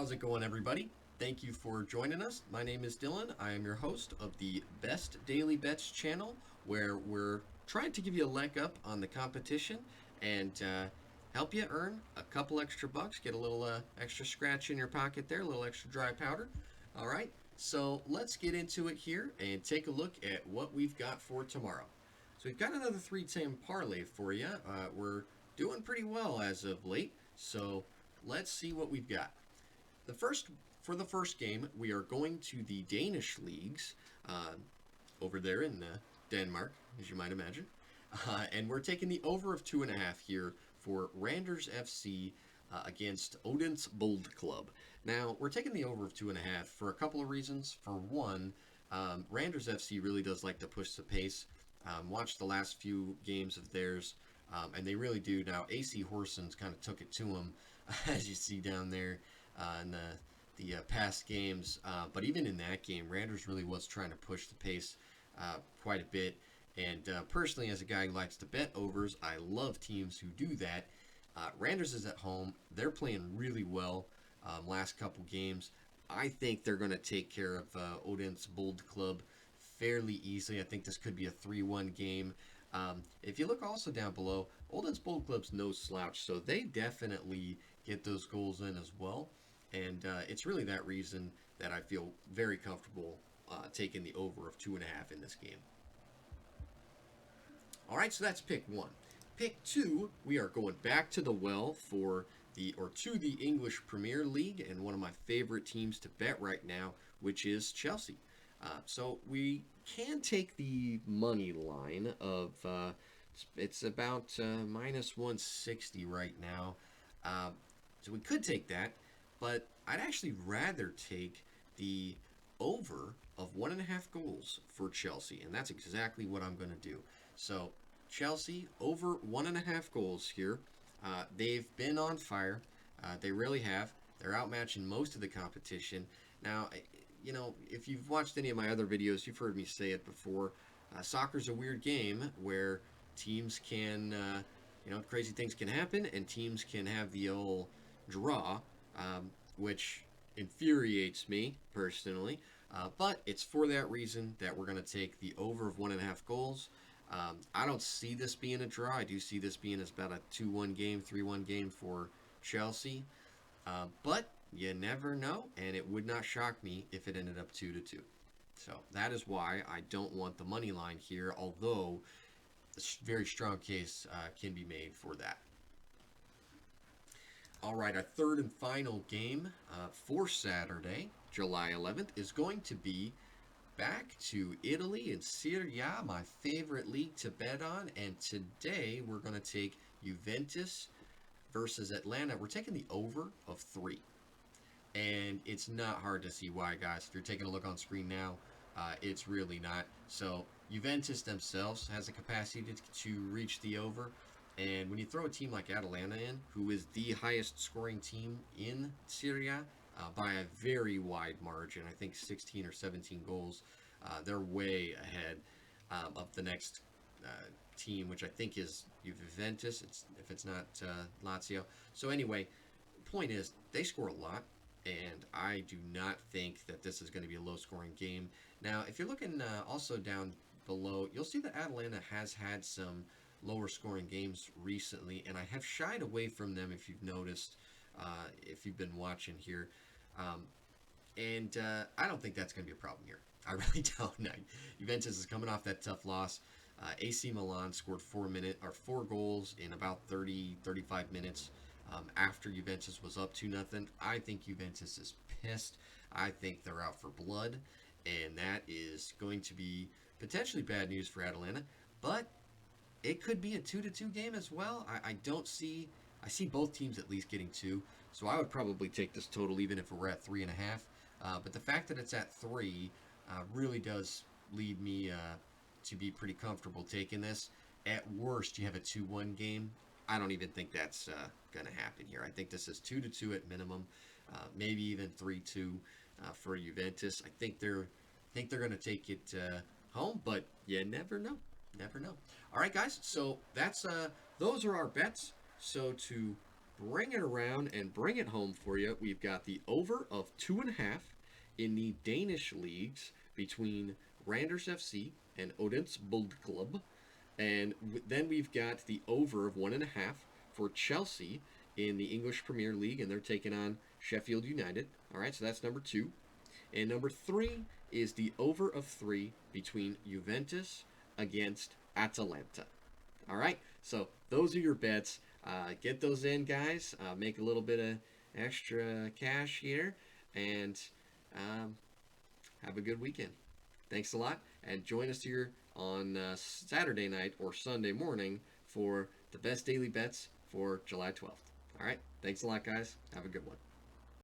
How's it going, everybody? Thank you for joining us. My name is Dylan. I am your host of the Best Daily Bets channel, where we're trying to give you a leg up on the competition and help you earn a couple extra bucks, get a little extra scratch in your pocket there, a little extra dry powder. All right, so let's get into it here and take a look at what we've got for tomorrow. So we've got another 3-team parlay for you. We're doing pretty well as of late, so let's see what we've got. The first game, we are going to the Danish leagues over there in Denmark, as you might imagine, and we're taking the over of 2.5 here for Randers FC against Odense Boldklub. Now, we're taking the over of 2.5 for a couple of reasons. For one, Randers FC really does like to push the pace. Watch the last few games of theirs, and they really do. Now, AC Horsens kind of took it to them, as you see down there in the past games. But even in that game, Randers really was trying to push the pace quite a bit. And personally, as a guy who likes to bet overs, I love teams who do that. Randers is at home. They're playing really well last couple games. I think they're going to take care of Odense Boldklub fairly easily. I think this could be a 3-1 game. If you look also down below, Odense Boldklub's no slouch, so they definitely get those goals in as well. And it's really that reason that I feel very comfortable taking the over of 2.5 in this game. All right, so that's pick one. Pick two, we are going back to the well to the English Premier League and one of my favorite teams to bet right now, which is Chelsea. So we can take the money line of it's about minus 160 right now. So we could take that, but I'd actually rather take the over of 1.5 goals for Chelsea, and that's exactly what I'm going to do. So Chelsea over 1.5 goals here. They've been on fire. They really have. They're outmatching most of the competition. Now, if you've watched any of my other videos, you've heard me say it before. Soccer's a weird game where teams can, crazy things can happen, and teams can have the old draw, which infuriates me personally. But it's for that reason that we're going to take the over of 1.5 goals. I don't see this being a draw. I do see this being as about a 2-1 game, 3-1 game for Chelsea. But you never know, and it would not shock me if it ended up 2-2. So that is why I don't want the money line here, although a very strong case can be made for that. All right, our third and final game for Saturday, July 11th, is going to be back to Italy and Serie A, my favorite league to bet on. And today we're going to take Juventus versus Atalanta. We're taking the over of 3. And it's not hard to see why, guys. If you're taking a look on screen now, it's really not. So Juventus themselves has a capacity to reach the over. And when you throw a team like Atalanta in, who is the highest scoring team in Serie A by a very wide margin, I think 16 or 17 goals, they're way ahead of the next team, which I think is Juventus, if it's not Lazio. So anyway, the point is, they score a lot, and I do not think that this is going to be a low-scoring game. Now, if you're looking also down below, you'll see that Atalanta has had some lower-scoring games recently, and I have shied away from them, if you've noticed, if you've been watching here. And I don't think that's going to be a problem here. I really don't. No. Juventus is coming off that tough loss. AC Milan scored 4 goals in about 35 minutes after Juventus was up 2-0. I think Juventus is pissed. I think they're out for blood, and that is going to be potentially bad news for Atalanta. But it could be a 2-2 game as well. I see both teams at least getting 2, so I would probably take this total even if we're at 3.5. But the fact that it's at 3 really does lead me to be pretty comfortable taking this. At worst, you have a 2-1 game. I don't even think that's going to happen here. I think this is 2-2 at minimum, maybe even 3-2 for Juventus. I think they're going to take it home, but you never know. Never know. All right, guys. So that's those are our bets. So to bring it around and bring it home for you. We've got the over of 2.5 in the Danish leagues between Randers FC and Odense Boldklub. And then we've got the over of 1.5 for Chelsea in the English Premier League, and they're taking on Sheffield United. All right, so that's number 2. And number 3 is the over of 3 between Juventus against Atalanta. All right, so those are your bets. Get those in, guys. Make a little bit of extra cash here, and um, have a good weekend. Thanks a lot, and join us here on Saturday night or Sunday morning for the best daily bets for July 12th. All right, thanks a lot, guys. Have a good one.